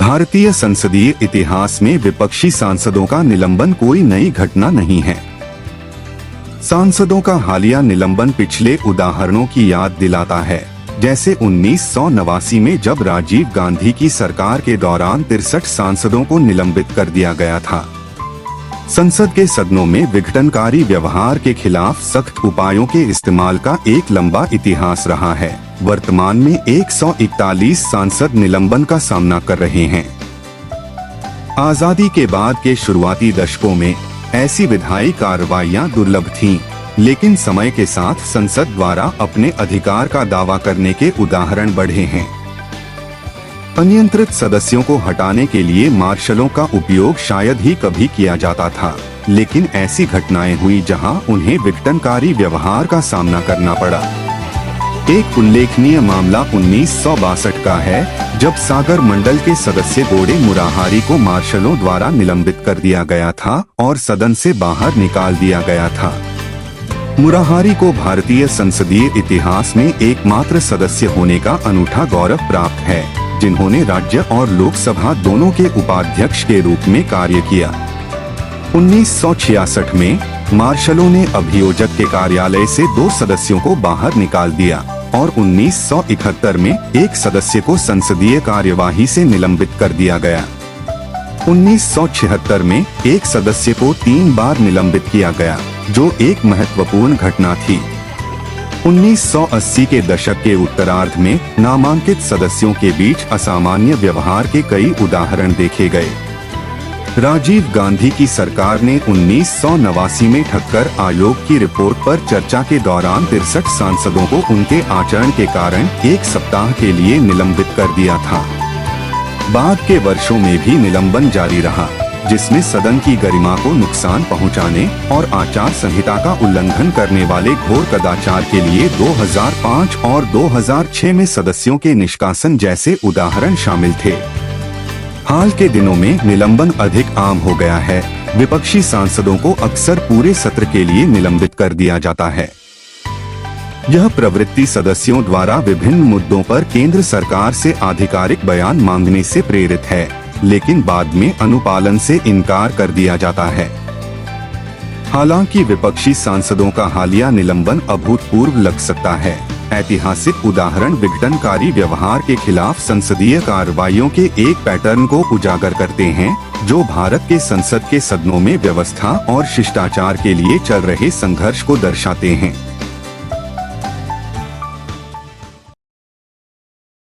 भारतीय संसदीय इतिहास में विपक्षी सांसदों का निलंबन कोई नई घटना नहीं है। सांसदों का हालिया निलंबन पिछले उदाहरणों की याद दिलाता है, जैसे 1989 में जब राजीव गांधी की सरकार के दौरान 63 सांसदों को निलंबित कर दिया गया था। संसद के सदनों में विघटनकारी व्यवहार के खिलाफ सख्त उपायों के इस्तेमाल का एक लंबा इतिहास रहा है। वर्तमान में 141 सांसद निलंबन का सामना कर रहे हैं। आजादी के बाद के शुरुआती दशकों में ऐसी विधायी कार्रवाइयां दुर्लभ थीं, लेकिन समय के साथ संसद द्वारा अपने अधिकार का दावा करने के उदाहरण बढ़े हैं। अनियंत्रित सदस्यों को हटाने के लिए मार्शलों का उपयोग शायद ही कभी किया जाता था, लेकिन ऐसी घटनाएं हुई जहां उन्हें विघटनकारी व्यवहार का सामना करना पड़ा। एक उल्लेखनीय मामला 1962 का है, जब सागर मंडल के सदस्य गोड़े मुराहारी को मार्शलों द्वारा निलंबित कर दिया गया था और सदन से बाहर निकाल दिया गया था। मुराहारी को भारतीय संसदीय इतिहास में एकमात्र सदस्य होने का अनूठा गौरव प्राप्त है, जिन्होंने राज्य और लोकसभा दोनों के उपाध्यक्ष के रूप में कार्य किया। 1966 में मार्शलों ने अभियोजक के कार्यालय से 2 सदस्यों को बाहर निकाल दिया और 1971 में एक सदस्य को संसदीय कार्यवाही से निलंबित कर दिया गया। 1976 में एक सदस्य को 3 बार निलंबित किया गया, जो एक महत्वपूर्ण घटना थी। 1980 के दशक के उत्तरार्ध में नामांकित सदस्यों के बीच असामान्य व्यवहार के कई उदाहरण देखे गए। राजीव गांधी की सरकार ने 1989 में ठक्कर आयोग की रिपोर्ट पर चर्चा के दौरान 63 सांसदों को उनके आचरण के कारण 1 सप्ताह के लिए निलंबित कर दिया था। बाद के वर्षों में भी निलंबन जारी रहा, जिसमें सदन की गरिमा को नुकसान पहुंचाने और आचार संहिता का उल्लंघन करने वाले घोर कदाचार के लिए 2005 और 2006 में सदस्यों के निष्कासन जैसे उदाहरण शामिल थे। हाल के दिनों में निलंबन अधिक आम हो गया है। विपक्षी सांसदों को अक्सर पूरे सत्र के लिए निलंबित कर दिया जाता है। यह प्रवृत्ति सदस्यों द्वारा विभिन्न मुद्दों पर केंद्र सरकार से आधिकारिक बयान मांगने से प्रेरित है, लेकिन बाद में अनुपालन से इनकार कर दिया जाता है। हालांकि विपक्षी सांसदों का हालिया निलंबन अभूतपूर्व लग सकता है। ऐतिहासिक उदाहरण विघटनकारी व्यवहार के खिलाफ संसदीय कार्रवाइयों के एक पैटर्न को उजागर करते हैं, जो भारत के संसद के सदनों में व्यवस्था और शिष्टाचार के लिए चल रहे संघर्ष को दर्शाते हैं।